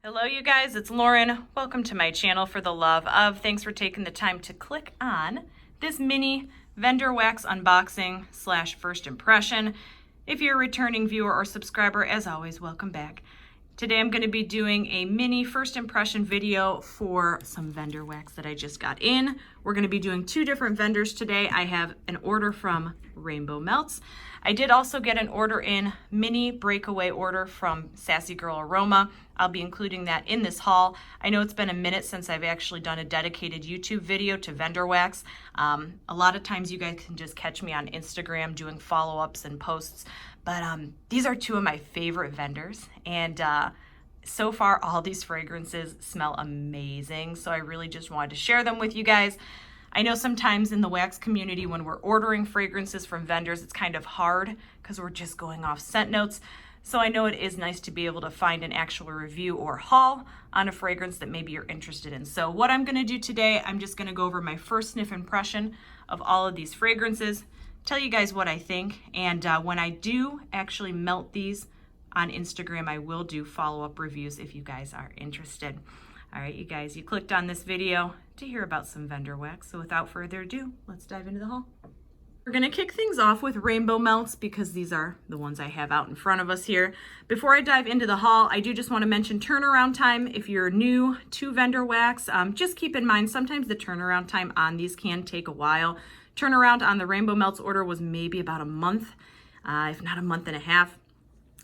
Hello you guys, it's Lauren. Welcome to my channel for the love of. Thanks for taking the time to click on this mini vendor wax unboxing / first impression. If you're a returning viewer or subscriber, as always, welcome back. Today I'm going to be doing a mini first impression video for some vendor wax that I just got in. We're going to be doing two different vendors today. I have an order from Rainbow Melts. I did also get an order in, mini breakaway order from Sassy Girl Aroma. I'll be including that in this haul. I know it's been a minute since I've actually done a dedicated YouTube video to vendor wax. A lot of times you guys can just catch me on Instagram doing follow-ups and posts, but these are two of my favorite vendors, and so far all these fragrances smell amazing, so I really just wanted to share them with you guys. I know sometimes in the wax community when we're ordering fragrances from vendors, it's kind of hard because we're just going off scent notes. So I know it is nice to be able to find an actual review or haul on a fragrance that maybe you're interested in. So what I'm going to do today, I'm just going to go over my first sniff impression of all of these fragrances, tell you guys what I think, and when I do actually melt these on Instagram, I will do follow-up reviews if you guys are interested. All right, you guys, you clicked on this video to hear about some vendor wax. So without further ado, let's dive into the haul. We're gonna kick things off with Rainbow Melts because these are the ones I have out in front of us here. Before I dive into the haul, I do just wanna mention turnaround time. If you're new to vendor wax, just keep in mind, sometimes the turnaround time on these can take a while. Turnaround on the Rainbow Melts order was maybe about a month, if not a month and a half.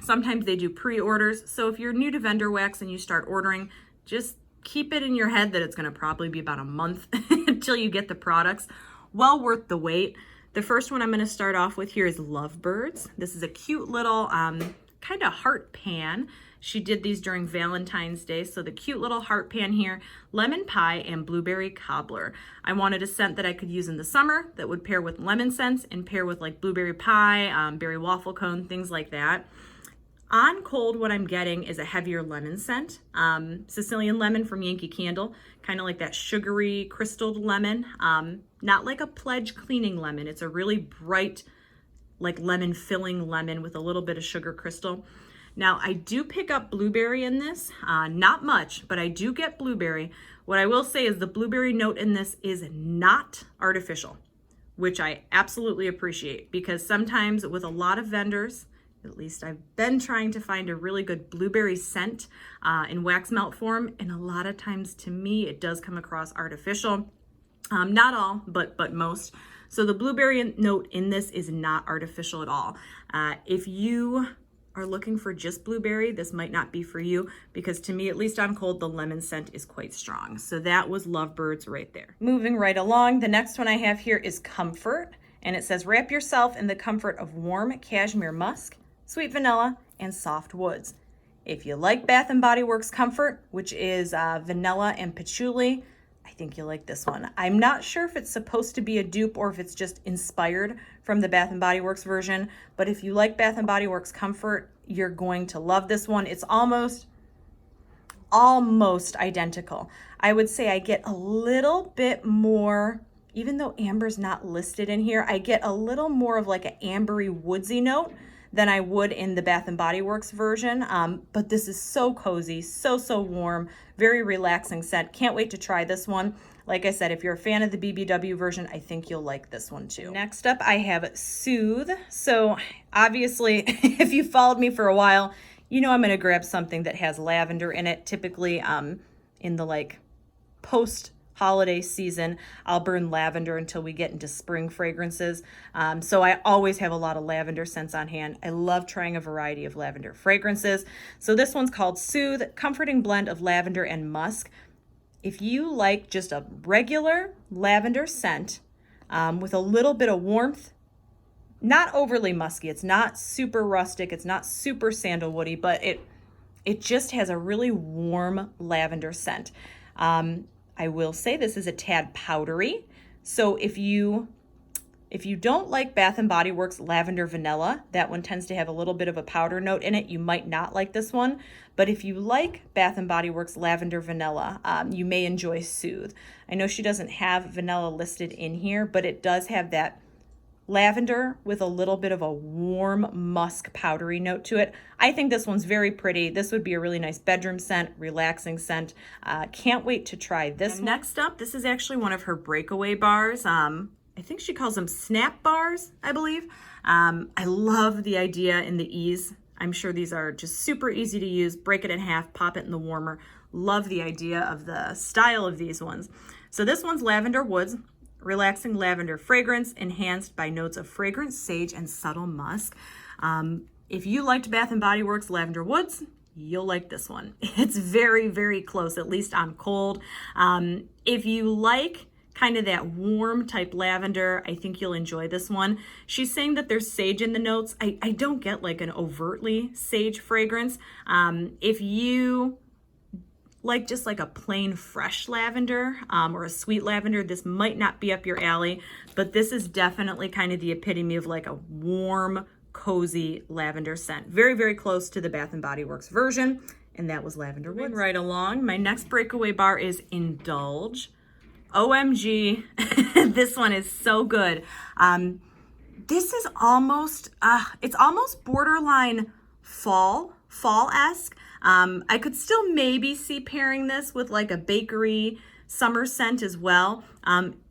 Sometimes they do pre-orders. So if you're new to vendor wax and you start ordering, just keep it in your head that it's gonna probably be about a month until you get the products. Well worth the wait. The first one I'm gonna start off with here is Lovebirds. This is a cute little kind of heart pan. She did these during Valentine's Day. So the cute little heart pan here, lemon pie and blueberry cobbler. I wanted a scent that I could use in the summer that would pair with lemon scents and pair with like blueberry pie, berry waffle cone, things like that. On cold, what I'm getting is a heavier lemon scent. Sicilian lemon from Yankee Candle, kind of like that sugary crystalled lemon. Not like a Pledge cleaning lemon. It's a really bright, like lemon filling lemon with a little bit of sugar crystal. Now, I do pick up blueberry in this, not much, but I do get blueberry. What I will say is the blueberry note in this is not artificial, which I absolutely appreciate, because sometimes with a lot of vendors, at least I've been trying to find a really good blueberry scent in wax melt form, and a lot of times to me it does come across artificial. Not all, but most. So the blueberry note in this is not artificial at all. If you are looking for just blueberry, this might not be for you, because to me, at least on cold, the lemon scent is quite strong. So that was Lovebirds right there. Moving right along, the next one I have here is Comfort, and it says, wrap yourself in the comfort of warm cashmere musk, sweet vanilla, and soft woods. If you like Bath & Body Works Comfort, which is vanilla and patchouli, I think you'll like this one. I'm not sure if it's supposed to be a dupe or if it's just inspired from the Bath & Body Works version, but if you like Bath & Body Works Comfort, you're going to love this one. It's almost identical. I would say I get a little bit more, even though amber's not listed in here, I get a little more of like an ambery woodsy note than I would in the Bath & Body Works version. But this is so cozy, so warm, very relaxing scent. Can't wait to try this one. Like I said, if you're a fan of the BBW version, I think you'll like this one too. Next up, I have Soothe. So obviously, if you followed me for a while, you know I'm gonna grab something that has lavender in it. Typically in the like post-holiday season, I'll burn lavender until we get into spring fragrances. So I always have a lot of lavender scents on hand. I love trying a variety of lavender fragrances. So this one's called Soothe, comforting blend of lavender and musk. If you like just a regular lavender scent with a little bit of warmth, not overly musky, it's not super rustic, it's not super sandalwoody, but it just has a really warm lavender scent. I will say this is a tad powdery. So if you don't like Bath & Body Works Lavender Vanilla, that one tends to have a little bit of a powder note in it. You might not like this one. But if you like Bath & Body Works Lavender Vanilla, you may enjoy Soothe. I know she doesn't have vanilla listed in here, but it does have that lavender with a little bit of a warm musk powdery note to it. I think this one's very pretty. This would be a really nice bedroom scent, relaxing scent. Can't wait to try this one. Next up, this is actually one of her Breakaway Bars. I think she calls them snap bars, I believe. I love the idea and the ease. I'm sure these are just super easy to use. Break it in half, pop it in the warmer. Love the idea of the style of these ones. So this one's Lavender Woods. Relaxing lavender fragrance enhanced by notes of fragrance, sage, and subtle musk. If you liked Bath & Body Works Lavender Woods, you'll like this one. It's very, very close, at least on cold. If you like kind of that warm type lavender, I think you'll enjoy this one. She's saying that there's sage in the notes. I don't get like an overtly sage fragrance. If you like just like a plain fresh lavender or a sweet lavender, this might not be up your alley, but this is definitely kind of the epitome of like a warm, cozy lavender scent. Very, very close to the Bath & Body Works version, and that was Lavender Woods. Right along, my next Breakaway Bar is Indulge. OMG, this one is so good. This is almost, it's almost borderline fall-esque. I could still maybe see pairing this with like a bakery summer scent as well.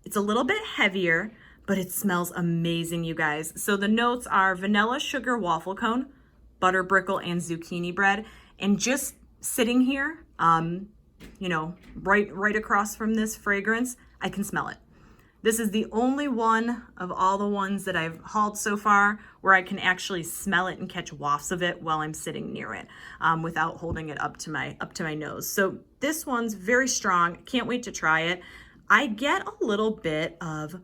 It's a little bit heavier, but it smells amazing, you guys. So the notes are vanilla sugar waffle cone, butter brickle, and zucchini bread. And just sitting here, you know, right across from this fragrance, I can smell it. This is the only one of all the ones that I've hauled so far where I can actually smell it and catch wafts of it while I'm sitting near it without holding it up to my nose. So this one's very strong. Can't wait to try it. I get a little bit of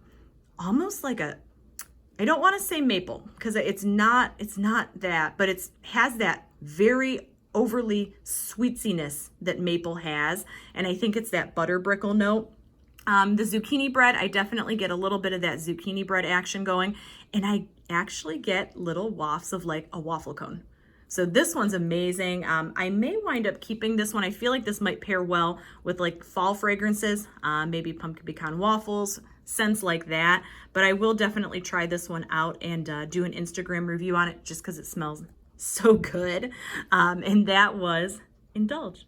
almost like a, I don't want to say maple because it's not that, but it has that very overly sweetsiness that maple has, and I think it's that butter brickle note. The zucchini bread, I definitely get a little bit of that zucchini bread action going, and I actually get little wafts of like a waffle cone. So this one's amazing. I may wind up keeping this one. I feel like this might pair well with like fall fragrances, maybe pumpkin pecan waffles, scents like that. But I will definitely try this one out and do an Instagram review on it just because it smells so good. And that was Indulge.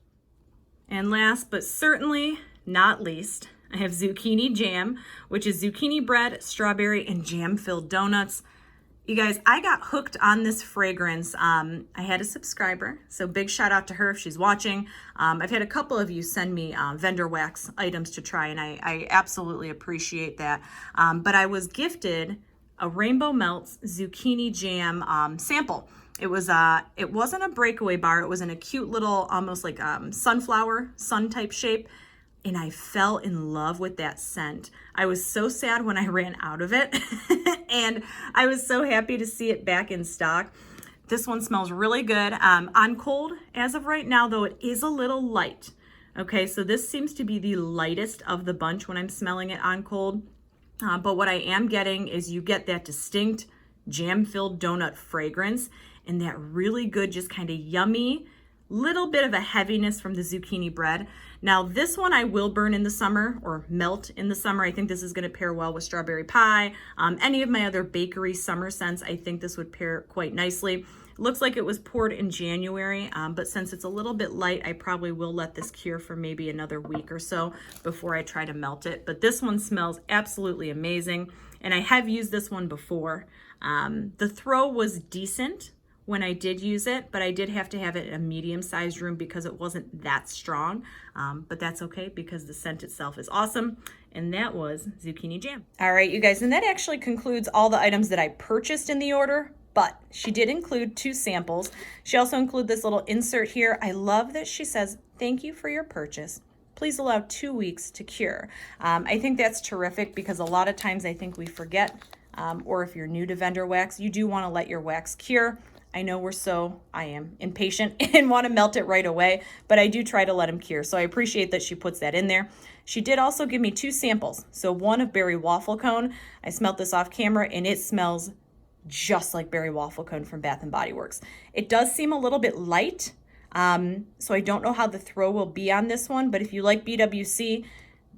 And last but certainly not least, I have zucchini jam, which is zucchini bread, strawberry, and jam-filled donuts. You guys, I got hooked on this fragrance. I had a subscriber, so big shout out to her if she's watching. I've had a couple of you send me vendor wax items to try, and I absolutely appreciate that. But I was gifted a Rainbow Melts zucchini jam sample. It wasn't a Breakaway Bar. It was in a cute little, almost like sunflower, sun type shape. And I fell in love with that scent. I was so sad when I ran out of it. And I was so happy to see it back in stock. This one smells really good. On cold, as of right now, though, it is a little light. Okay, so this seems to be the lightest of the bunch when I'm smelling it on cold. But what I am getting is you get that distinct jam-filled donut fragrance and that really good, just kind of yummy, little bit of a heaviness from the zucchini bread. Now this one I will burn in the summer or melt in the summer. I think this is going to pair well with strawberry pie. Any of my other bakery summer scents, I think this would pair quite nicely. It looks like it was poured in January, but since it's a little bit light, I probably will let this cure for maybe another week or so before I try to melt it. But this one smells absolutely amazing, and I have used this one before. The throw was decent when I did use it, but I did have to have it in a medium-sized room because it wasn't that strong, but that's okay because the scent itself is awesome, and that was zucchini jam. All right, you guys, and that actually concludes all the items that I purchased in the order, but she did include 2 samples. She also included this little insert here. I love that she says, "Thank you for your purchase. Please allow 2 weeks to cure." I think that's terrific because a lot of times I think we forget, or if you're new to vendor wax, you do want to let your wax cure. I know I am impatient and want to melt it right away, but I do try to let them cure. So I appreciate that she puts that in there. She did also give me 2 samples. So one of berry waffle cone. I smelled this off camera and it smells just like berry waffle cone from Bath & Body Works. It does seem a little bit light. So I don't know how the throw will be on this one, but if you like BWC,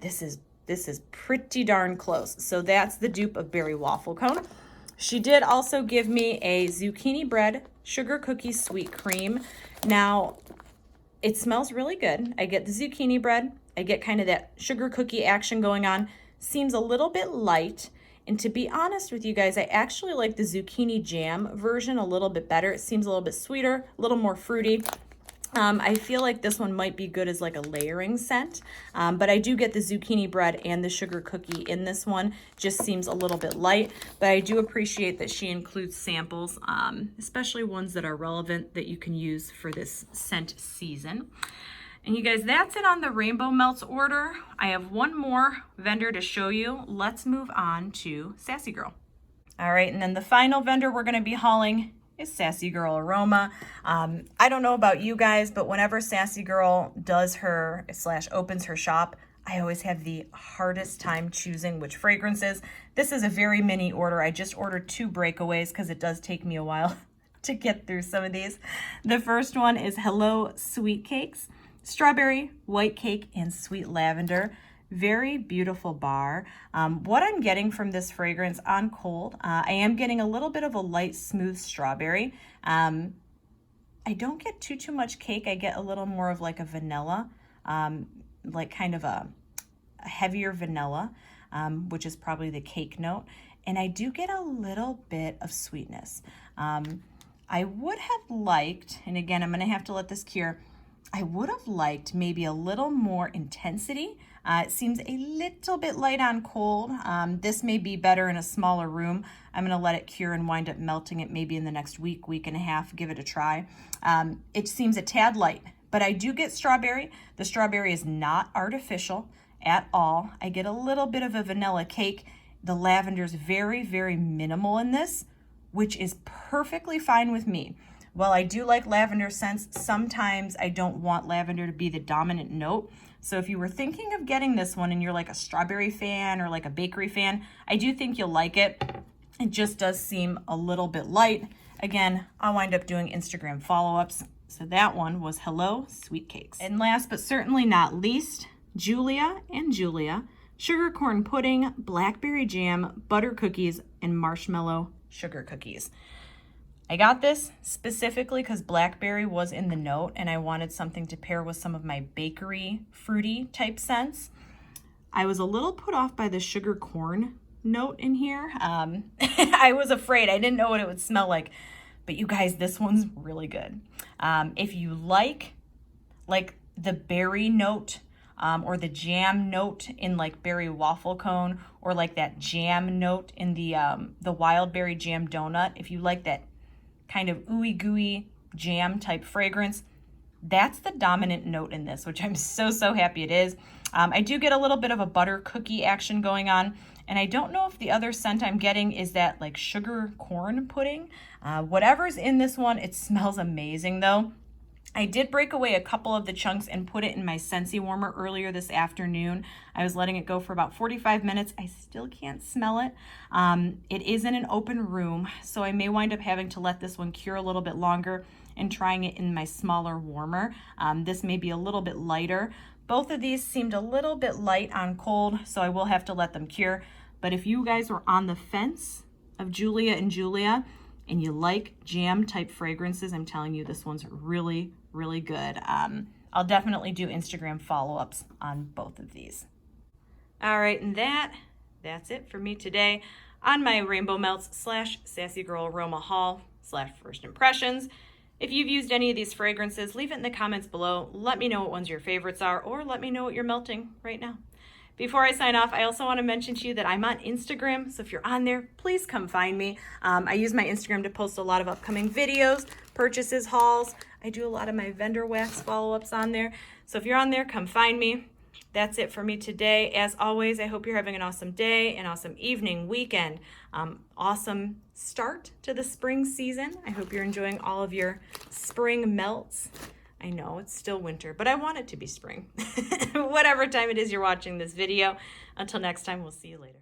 this is pretty darn close. So that's the dupe of berry waffle cone. She did also give me a zucchini bread sugar cookie sweet cream. Now, it smells really good. I get the zucchini bread. I get kind of that sugar cookie action going on. Seems a little bit light. And to be honest with you guys, I actually like the zucchini jam version a little bit better. It seems a little bit sweeter, a little more fruity. I feel like this one might be good as like a layering scent, but I do get the zucchini bread and the sugar cookie in this one. Just seems a little bit light, but I do appreciate that she includes samples, especially ones that are relevant that you can use for this scent season. And you guys, that's it on the Rainbow Melts order. I have one more vendor to show you. Let's move on to Sassy Girl. All right, and then the final vendor we're gonna be hauling is Sassy Girl Aroma. I don't know about you guys, but whenever Sassy Girl does her / opens her shop, I always have the hardest time choosing which fragrances. This is a very mini order. I just ordered 2 breakaways because it does take me a while to get through some of these. The first one is Hello Sweet Cakes, strawberry, white cake, and sweet lavender. Very beautiful bar. What I'm getting from this fragrance on cold, I am getting a little bit of a light, smooth strawberry. I don't get too much cake. I get a little more of like a vanilla, like kind of a heavier vanilla, which is probably the cake note. And I do get a little bit of sweetness. I would have liked, and again, I'm gonna have to let this cure, I would have liked maybe a little more intensity. It seems a little bit light on cold. This may be better in a smaller room. I'm gonna let it cure and wind up melting it maybe in the next week and a half, give it a try. It seems a tad light, but I do get strawberry. The strawberry is not artificial at all. I get a little bit of a vanilla cake. The lavender is very, very minimal in this, which is perfectly fine with me. While I do like lavender scents, sometimes I don't want lavender to be the dominant note. So if you were thinking of getting this one and you're like a strawberry fan or like a bakery fan, I do think you'll like it. It just does seem a little bit light. Again, I'll wind up doing Instagram follow-ups. So that one was Hello Sweet Cakes. And last but certainly not least, Julia and Julia, sugar corn pudding, blackberry jam, butter cookies, and marshmallow sugar cookies. I got this specifically because blackberry was in the note and I wanted something to pair with some of my bakery fruity type scents. I was a little put off by the sugar corn note in here. I was afraid. I didn't know what it would smell like, but you guys, this one's really good. If you like the berry note or the jam note in like berry waffle cone, or like that jam note in the wild berry jam donut, if you like that kind of ooey gooey jam type fragrance, that's the dominant note in this, which I'm so happy it is. I do get a little bit of a butter cookie action going on, and I don't know if the other scent I'm getting is that like sugar corn pudding. Whatever's in this one, it smells amazing though. I did break away a couple of the chunks and put it in my Scentsy warmer earlier this afternoon. I was letting it go for about 45 minutes. I still can't smell it. It is in an open room, so I may wind up having to let this one cure a little bit longer and trying it in my smaller warmer. This may be a little bit lighter. Both of these seemed a little bit light on cold, so I will have to let them cure. But if you guys were on the fence of Julia and Julia and you like jam type fragrances, I'm telling you, this one's really good. I'll definitely do Instagram follow-ups on both of these. All right, and that's it for me today on my Rainbow Melts / Sassy Girl Aroma haul / first impressions. If you've used any of these fragrances, leave it in the comments below. Let me know what ones your favorites are, or let me know what you're melting right now. Before I sign off, I also want to mention to you that I'm on Instagram, so if you're on there, please come find me. I use my Instagram to post a lot of upcoming videos, purchases, hauls. I do a lot of my vendor wax follow-ups on there. So if you're on there, come find me. That's it for me today. As always, I hope you're having an awesome day, an awesome evening, weekend, awesome start to the spring season. I hope you're enjoying all of your spring melts. I know it's still winter, but I want it to be spring. Whatever time it is you're watching this video. Until next time, we'll see you later.